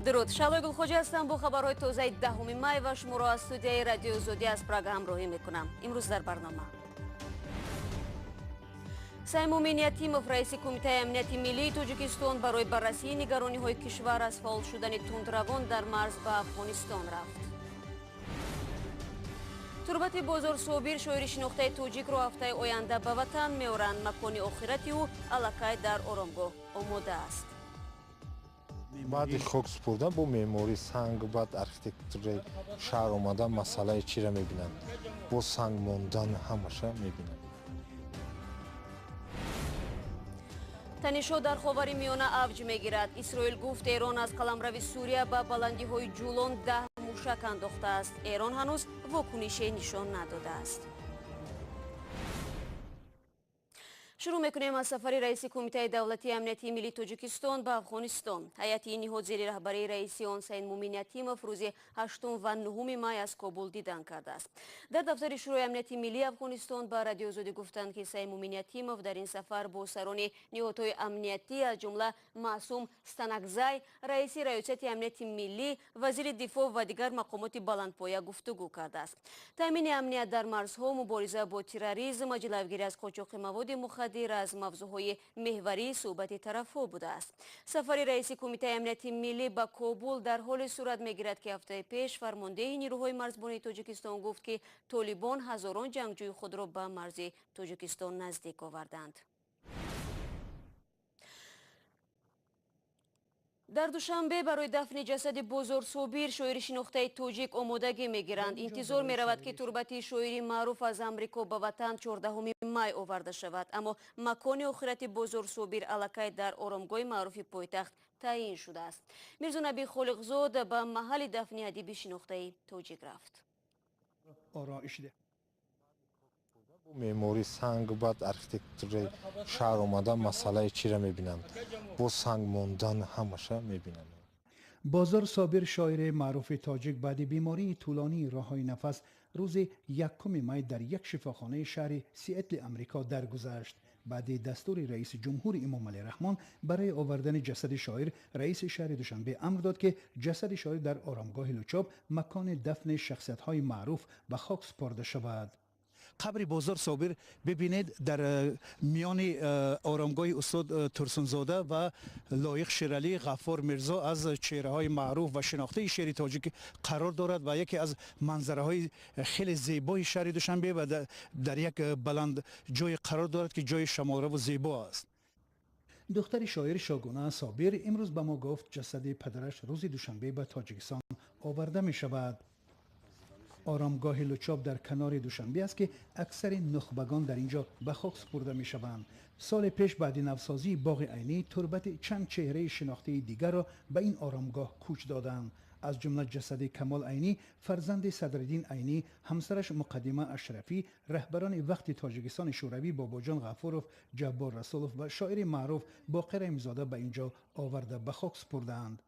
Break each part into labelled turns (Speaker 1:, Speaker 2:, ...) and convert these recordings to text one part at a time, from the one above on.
Speaker 1: درود، شلای گلخوجی هستم با خبرهای تازه 10 می و شما را از استودیوی رادیو زودی از پراگ همراهی میکنم. امروز در برنامه سیم امنیتیمов رئیس کمیته امنیتی ملی تاجیکستان برای بررسی نگرانی های کشور از فعال شدن تندروان در مرز به افغانستان رفت. تربت بازار صابر شاعر شناخته تاجیک را هفته آینده به وطن می‌آورند. مکان آخرتی او الکای در آرامگاه آماده است.
Speaker 2: بعد خاک سپردن با معماری سنگ بعد آرکیتکتور شهر آمدن مسئله چی را می‌بینند؟ با سنگ ماندن همش می‌بینند.
Speaker 1: تنش‌ها در خاورمیانه اوج می‌گیرد. اسرائیل گفت ایران از قلمرو سوریه به بلندی‌های جولان 10 موشک انداخته است. ایران هنوز واکنشی نشان نداده است. شروع میکنیم از سفر رئیس کمیته دولتی امنیتی ملی تاجیکستان به افغانستان. هیئتی نهاد زیر رهبری رئیس آن سید مومن یتیمov روز 8 و 9 می از کابل دیدن کرده است. در دفتر شورای امنیتی ملی افغانستان به رادیو زودی گفتند که سید مومن یتیمov در این سفر با سران نهادهای امنیتی از جمله معصوم ستنکزی، رئیس ریاست امنیت ملی، وزیر دفاع و دیگر مقامات بلندپایه گفتگو کرده است. تامین امنیت در مرزها، مبارزه با تروریسم، جلوگیری از قاچاق مواد مخدر از موضوعهای محوری صحبت طرفها بوده است. سفر رئیس کمیته امنیتی ملی به کابل در حال صورت میگیرد که هفته پیش فرمانده نیروهای مرزبانی تاجیکستان گفت که طالبان هزاران جنگجوی خود را به مرز تاجیکستان نزدیک آوردند. در دوشنبه برای دفن جسد بازار صابر شاعر شناخته تاجیک آمادگی میگیرند. انتظار می رود که تربت شاعری معروف از امریکا به وطن 14 می آورده شود، اما مکان آخرت بازار صابر الکای در آرامگاه معروف پایتخت تعیین شده است. میرزا نبی خالقزاد به محل دفن ادیب شناخته تاجیک رفت.
Speaker 2: با معماری سنگ بعد آرکیتکتور شهر آمدن مسئله چی را می‌بینند؟ با سنگ ماندن همش می‌بینند.
Speaker 3: بازار صابر شاعر معروف تاجیک بعد بیماری طولانی راههای نفس روز 1 می در یک شفاخانه شهر سیاتل امریکا درگذشت. بعد دستور رئیس جمهور امام علی رحمان برای آوردن جسد شاعر، رئیس شهر دوشنبه امر داد که جسد شاعر در آرامگاه لوچاب مکان دفن شخصیت‌های معروف به خاک سپرده شود. قبر بازار صابر ببینید در میان آرامگاه استاد ترسونزاده و لایق شیرالی غفار میرزا از چهره های معروف و شناخته شهر تاجیک قرار دارد و یکی از منظره های خیلی زیبای شهر دوشنبه و در یک بلند جای قرار دارد که جای شماره و زیبا است. دختر شاعر شاگونه صابر امروز به ما گفت جسد پدرش روز دوشنبه به تاجیکستان آورده می شود. آرامگاه لوچاب در کنار دوشنبه است که اکثر نخبگان در اینجا به خاک سپرده می شوند. سال پیش بعد نوسازی باغ عینی تربت چند چهره شناخته دیگر را به این آرامگاه کوچ دادند، از جمله جسد کمال عینی فرزند صدرالدین عینی، همسرش مقدمه اشرفی، رهبران وقت تاجیکستان شوروی باباجان غفورов، جبار رسولov و شاعر معروف باقر رحیم‌زاده به اینجا آورده به خاک سپردند.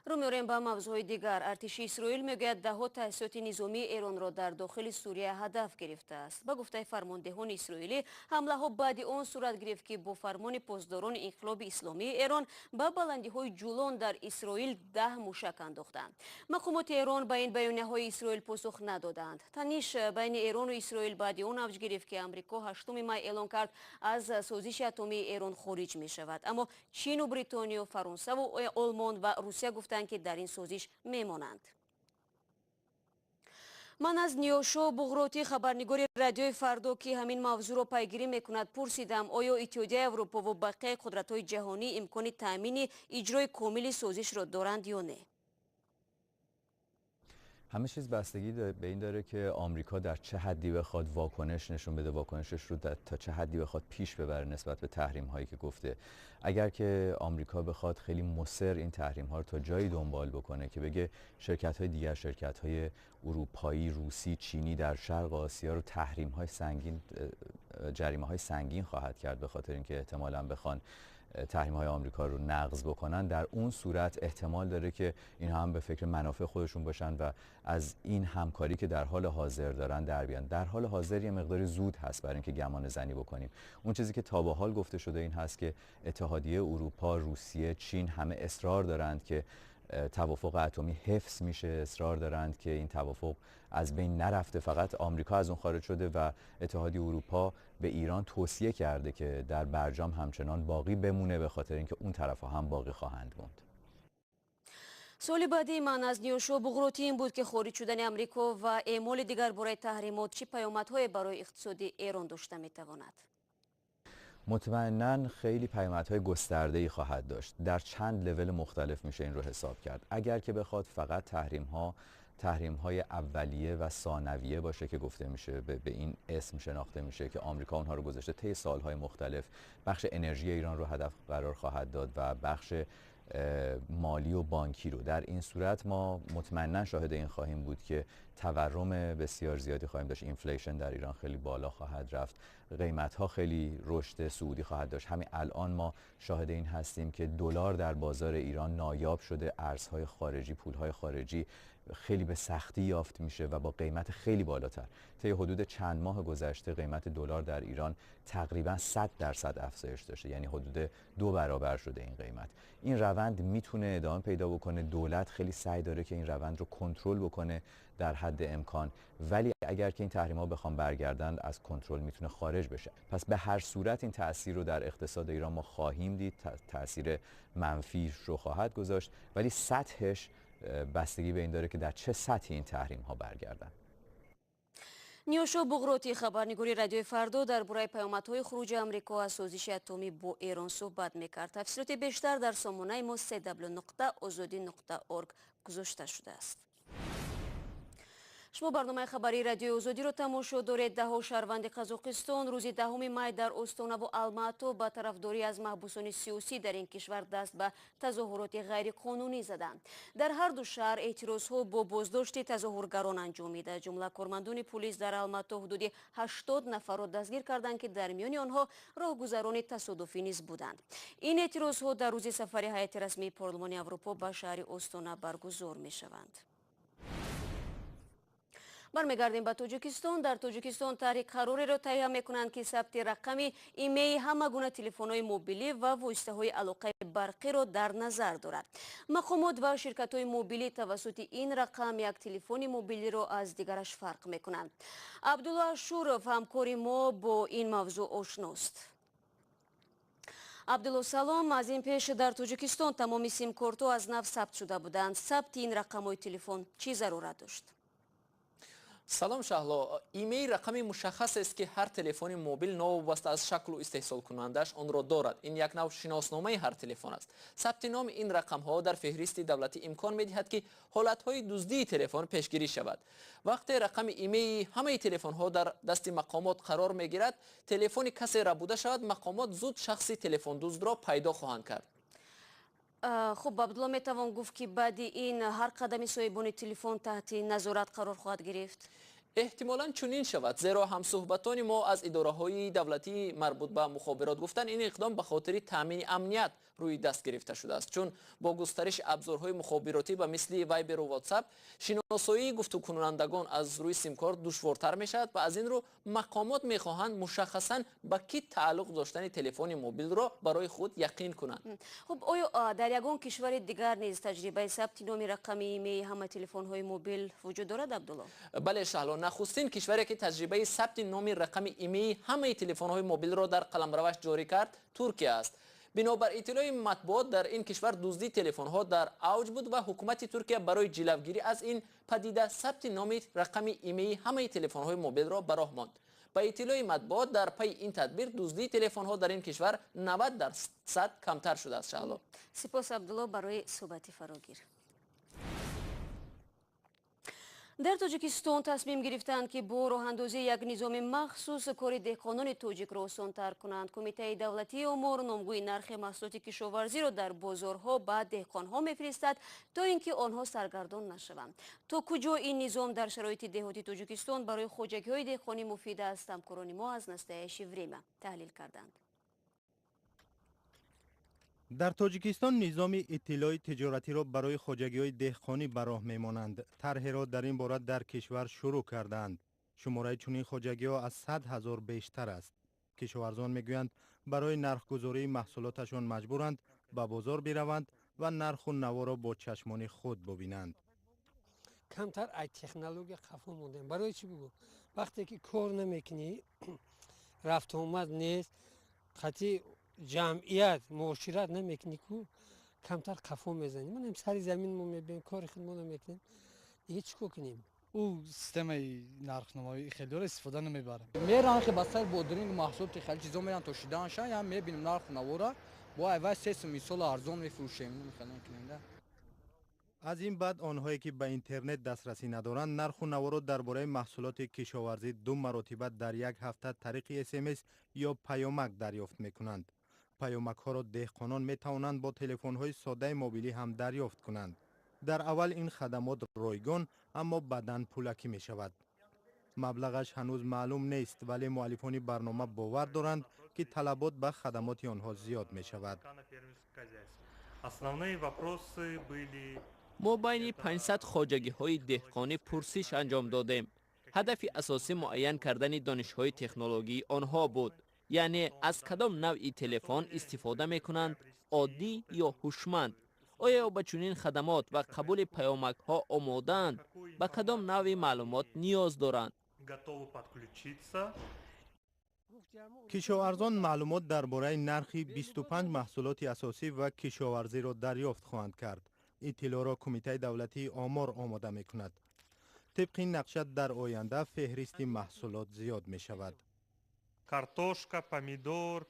Speaker 1: رو می‌آوریم به موضوع دیگر. ارتش اسرائیل میگوید ده‌ها تاسیسات نظامی ایران را در داخل سوریه هدف گرفته است. به گفته فرماندهان اسرائیلی، حمله بعد آن صورت گرفت که با فرمان پاسداران انقلاب اسلامی ایران به بلندی‌های جولان در اسرائیل 10 موشک انداختند. مقامات ایران به این بیانیه‌های اسرائیل پاسخ ندادند. تنش بین ایران و اسرائیل بعد آن اوج گرفت که آمریکا 8 می اعلام کرد از سازش اتمی ایران خارج می‌شود، اما چین و بریتانیا و فرانسه و آلمان و روسیه گفتند که در این سازش میمانند. من از نیوشا بغراتی خبرنگار رادیوی فردا که همین موضوع را پیگیری میکند پرسیدم آیا اتحادیه اروپا و بقیه قدرت‌های جهانی امکان تامین اجرای کامل سازش را دارند یا نه؟
Speaker 4: همه چیز بستگی به این داره که آمریکا در چه حدی بخواد واکنش نشون بده، واکنشش رو تا چه حدی بخواد پیش ببره نسبت به تحریم هایی که گفته. اگر که آمریکا بخواد خیلی مصر این تحریم ها رو تا جایی دنبال بکنه که بگه شرکت های دیگر، شرکت های اروپایی، روسی، چینی در شرق آسیا رو تحریم های سنگین، جریمه های سنگین خواهد کرد به خاطر اینکه احتمالاً بخوان تحریم‌های آمریکا رو نقض بکنن، در اون صورت احتمال داره که اینها هم به فکر منافع خودشون باشن و از این همکاری که در حال حاضر دارن در بیان. در حال حاضر یه مقداری زود هست برای اینکه گمان زنی بکنیم. اون چیزی که تا به حال گفته شده این هست که اتحادیه اروپا، روسیه، چین همه اصرار دارند که توافق اتمی حفظ میشه، اصرار دارند که این توافق از بین نرفته. فقط آمریکا از اون خارج شده و اتحادیه اروپا به ایران توصیه کرده که در برجام همچنان باقی بمونه، به خاطر اینکه اون طرف‌ها هم باقی خواهند موند.
Speaker 1: سوال بعدی من از نیوشا بغروتی این بود که خارج شدن امریکا و اعمال دیگر برای تحریمات چه پیامدهای برای اقتصاد ایران داشته میتواند؟
Speaker 4: مطمئناً خیلی پیامدهای گسترده‌ای خواهد داشت. در چند لول مختلف میشه این رو حساب کرد. اگر که بخواد فقط تحریم‌های اولیه و ثانویه باشه که گفته میشه، به این اسم شناخته میشه که آمریکا اونها رو گذاشته طی سالهای مختلف، بخش انرژی ایران رو هدف قرار خواهد داد و بخش مالی و بانکی رو. در این صورت ما مطمئنا شاهد این خواهیم بود که تورم بسیار زیادی خواهیم داشت. اینفلیشن در ایران خیلی بالا خواهد رفت، قیمت‌ها خیلی رشد صعودی خواهد داشت. همین الان ما شاهد این هستیم که دلار در بازار ایران نایاب شده، ارزهای خارجی، پولهای خارجی خیلی به سختی یافت میشه و با قیمت خیلی بالاتر. طی حدود چند ماه گذشته قیمت دلار در ایران تقریبا 100% افزایش داشته، یعنی حدود 2 برابر شده این قیمت. این روند میتونه ادامه پیدا بکنه. دولت خیلی سعی داره که این روند رو کنترل بکنه در حد امکان، ولی اگر که این تحریم‌ها بخوام برگردن از کنترل میتونه خارج بشه. پس به هر صورت این تأثیر رو در اقتصاد ایران ما خواهیم دید، تأثیر منفی رو خواهد گذاشت، ولی سطحش بستگی به این داره که در چه سطحی این تحریم‌ها برگردن.
Speaker 1: نیوشا بغروتی، خبرنگاری رادیوی فردا، درباره پیامدهای خروج آمریکا از سازش اتمی با ایران صحبت میکرد. تفصیلات بیشتر در سامانه ما www.azadi.org گذاشته شده است. شما برنامه خبری رادیوی آزادی را تماشا دارید. 10 شهروند قزاقستان روز 10 می در استان و الماتو با طرفداری از محبوسان سیاسی در این کشور دست به تظاهرات غیر قانونی زدند. در هر دو شهر اعتراضها با بازداشت تظاهرگران انجامید. جمله کارمندان پلیس در الماتو حدود 80 نفر را دستگیر کردند که در میان آنها راهگذران تصادفی نیز بودند. این اعتراضها در روز سفر هیئت رسمی پارلمان اروپا به شهر استان برگزار می شوند. برمیگردیم به تاجیکستان. در تاجیکستان تحریک قراری را تهیه میکنند که ثبت رقم ایمیل همه گونه تلفن‌های موبیلی و واسطه‌های علاقه برقی را در نظر دارد. مقامات و شرکت‌های موبیلی توسط این رقم یک تلفن موبیلی را از دیگرش فرق میکنند. عبدالله شورف همکار ما با این موضوع آشناست. عبدالله سلام. از این پیش در تاجیکستان تمامی سیم کارت‌ها از نو ثبت شده بودند. ثبت این رقم‌های تلفن چی ضرورت داشت؟
Speaker 5: سلام شهلا. ایمیل رقمی مشخص است که هر تلفن موبیل ناوابسته از شکل و استحصال کنندش آن را دارد. این یک نوع شناسنامه هر تلفن است. ثبت نام این رقم ها در فهرست دولتی امکان می‌دهد که حالت های دزدی تلفن پیشگیری شود. وقتی رقم ایمیل همه تلفن ها در دست مقامات قرار می‌گیرد، تلفن کسی را بوده شود، مقامات زود شخص تلفن دزد را پیدا خواهند کرد.
Speaker 1: خب عبدالله، میتوان گفت که بعد این هر قدم صاحبان تلفن تحت نظارت قرار خواهد گرفت؟
Speaker 5: احتمالاً چنین شود، زیرا همصحبتان ما از اداره‌های دولتی مربوط به مخابرات گفتن این اقدام به خاطر تامین امنیت روی دست گرفته شده است، چون با گسترش ابزارهای مخابراتی به مثل وایبر و واتساپ شناسایی گفتگو کنندگان از روی سیم کارت دشوارتر می‌شود و از این رو مقامات می‌خواهند مشخصاً به کی تعلق داشتن تلفن موبیل را برای خود یقین کنند.
Speaker 1: خب آیا در یگان کشور دیگر نیز تجربه ثبت نام رقم ایمیل همه تلفن‌های موبیل وجود دارد عبدالله؟
Speaker 5: بله شهلا، نخستین کشوری که تجربه ثبت نام رقم ایمیل همه تلفن‌های موبیل را در قلمروش جاری کرد ترکیه است. بنابر اطلاع مطبوعات در این کشور دزدی تلفن‌ها در اوج بود و حکومت ترکیه برای جلوگیری از این پدیده ثبت نام رقم ایمیل همه تلفن‌های موبیل را به راه ماند. به اطلاع مطبوعات در پی این تدبیر دزدی تلفن‌ها در این کشور 90% کمتر شده است. شهلا،
Speaker 1: سپاس عبدالله برای صحبت فراگیر. در تاجیکستان تصمیم گرفتند که با راه اندازی یک نظام مخصوص کار دهقانان تاجیک را آسان‌تر کنند. کمیته دولتی امور نامگوی نرخ محصولات کشاورزی را در بازارها به دهقانها میفرستد تا اینکه آنها سرگردان نشوند. تا کجا این نظام در شرایط دهاتی تاجیکستان برای خواجگی‌های دهقانی مفید است؟ همکاران ما از نستایش وریما تحلیل کردند.
Speaker 6: در تاجیکستان نظام اطلاع تجارتی را برای خواجگی‌های دهقانی به راه می‌مانند. طرح را در این باره در کشور شروع کردند. شماره چنین خواجگی‌ها از 100,000 بیشتر است. کشاورزان می‌گویند برای نرخ‌گذاری محصولاتشان مجبورند به بازار بروند و نرخ و نوا را با چشمان خود ببینند.
Speaker 7: کمتر از تکنولوژی خفه موندیم. برای چی بگو؟ وقتی که کار نمیکنی رفت آمد نیست، خطی جمعیت معاشرت نمیکنی کو کمتر خفه میزنیم. من هم سر زمین ما میبینیم کار خودمون نمیکنیم، دیگه چیکار کنیم؟
Speaker 8: او سیستم نرخ‌نمایی خیلی را استفاده نمیبریم. میرن که بسر بودرینگ محصولات خیلی چیزا میرن تا شدنشان یا میبینیم نرخ نوا را با عوض سیستم مثال ارزان میفروشیم. نمیخوام کننده.
Speaker 6: از این بعد آنهایی که به اینترنت دسترسی ندارند نرخ و نوا را درباره محصولات کشاورزی 2 مرتبه در یک هفته طریق SMS یا پیامک دریافت میکنند. پیامک ها را دهقانان می توانند با تلفن های ساده موبیلی هم دریافت کنند. در اول این خدمات رایگان اما بعداً پولکی می شود. مبلغش هنوز معلوم نیست ولی مؤلفان برنامه باور دارند که طلبات به خدمات آنها زیاد می شود.
Speaker 5: ما بین 500 خواجگی‌های دهقانی پرسش انجام دادیم. هدف اساسی معین کردن دانش‌های تکنولوژی آنها بود. یعنی از کدام نوع تلفن استفاده می‌کنند، عادی یا هوشمند. آیا به چنین خدمات و قبول پیامک‌ها آماده‌اند؟ به کدام نوع معلومات نیاز دارند؟
Speaker 6: کشاورزان معلومات درباره نرخ 25 محصولات اساسی و کشاورزی را دریافت خواهند کرد. اطلاع را کمیته دولتی آمار آماده می کند. طبق نقشه در آینده فهرست محصولات زیاد می شود.
Speaker 9: Картошка, помидор,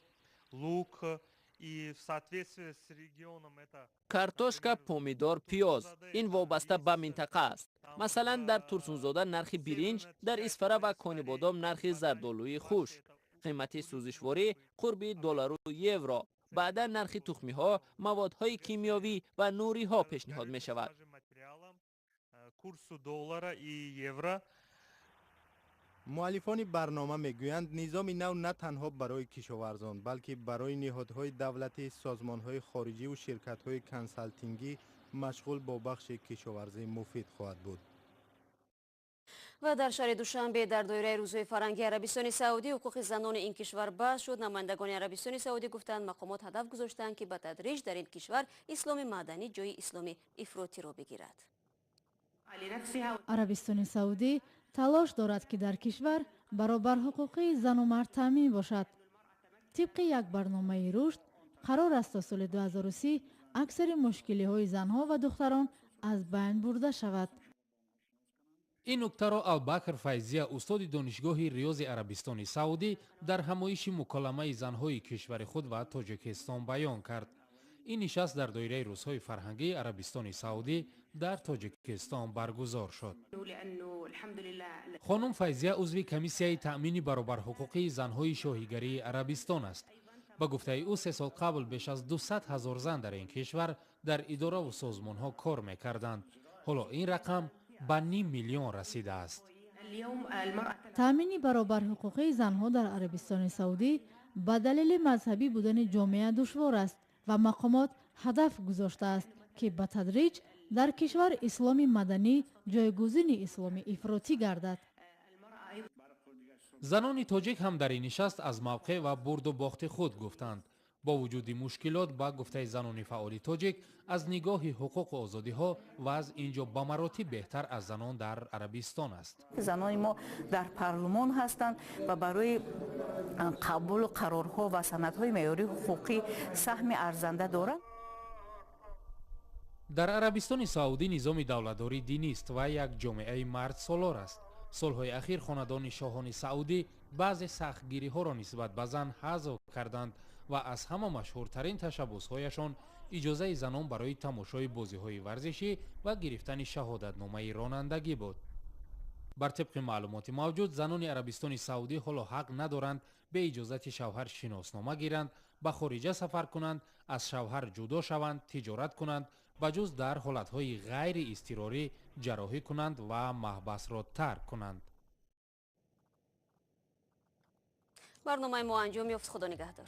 Speaker 9: лук и в соответствии с регионом это
Speaker 5: کارتوشکا، پومیدور، پیاز این وابسته به منطقه است. مثلا در ترسونزاده نرخ برنج، در اسفره و کانیبادام نرخ زردآلوی خوش. قیمت سوزشواری قرب دلار و یورو. بعدا نرخ تخمی ها، موادهای کیمیاوی و نوری ها پیشنهاد می شود.
Speaker 9: курсу доллара и евро.
Speaker 6: مؤلفان برنامه میگویند نظام نو نه تنها برای کشاورزان بلکه برای نهادهای دولتی، سازمانهای خارجی و شرکت‌های کنسالتینگی مشغول با بخش کشاورزی مفید خواهد بود.
Speaker 1: و در شهر دوشنبه در دایره روزهای فرهنگی عربستان سعودی حقوق زنان این کشور بحث شد. نمایندگان عربستان سعودی گفتند مقامات هدف گذاشتند که به تدریج در این کشور اسلام مدنی جای اسلام افراطی را بگیرد.
Speaker 10: عربستان سعودی تلاش دارد که در کشور برابر حقوقی زن و مرد تامین باشد. طبق یک برنامه رشد قرار است تا سال 2030 اکثر مشکلی های زنها و دختران از بین برده شود.
Speaker 11: این نکته را البکر فیضی استاد دانشگاه ریاض عربستان سعودی در همایش مکالمه زنهای کشور خود و تاجیکستان بیان کرد. این نشست در دایره روزهای فرهنگی عربستان سعودی در تاجیکستان برگزار شد. خانم فیضیه عضو کمیسیه تأمین برابر حقوقی زنهای شاهیگری عربستان است. با گفته او 3 سال قبل بیش از 200,000 زن در این کشور در اداره و سازمان ها کار میکردند. حالا این رقم به 5 میلیون رسیده است.
Speaker 10: تأمین برابر حقوقی زنها در عربستان سعودی به دلیل مذهبی بودن جامعه دشوار است و مقامات هدف گذاشته است که به تدریج در کشور اسلام مدنی جایگزین اسلام افراطی گردد.
Speaker 11: زنان تاجیک هم در این نشست از موقع و برد و باخت خود گفتند. با وجود مشکلات با گفته زنان فعال تاجیک از نگاه حقوق و آزادی ها و از اینجا به مراتب بهتر از زنان در عربستان است.
Speaker 12: زنان ما در پارلمان هستند و برای قبول قرارها و سندهای معیاری حقوقی سهم ارزنده دارند.
Speaker 11: در عربستان سعودی نظام دولتداری دینی است و یک جامعه مرد سالار است. سالهای اخیر خاندان شاهان سعودی بعض سختگیری ها را نسبت به زن حذف کردند و از همه مشهورترین تشبس‌هایشان اجازه زنان برای تماشای بازی‌های ورزشی و گرفتن شهادتنامه رانندگی بود. بر طبق معلومات موجود زنان عربستان سعودی حالا حق ندارند به اجازت شوهر شناسنامه گیرند، به خارجه سفر کنند، از شوهر جدا شوند، تجارت کنند، بجز در حالتهای غیر اضطراری جراحی کنند و محبس را ترک کنند.
Speaker 1: برنامه ما انجام یافت. خدا نگهدار.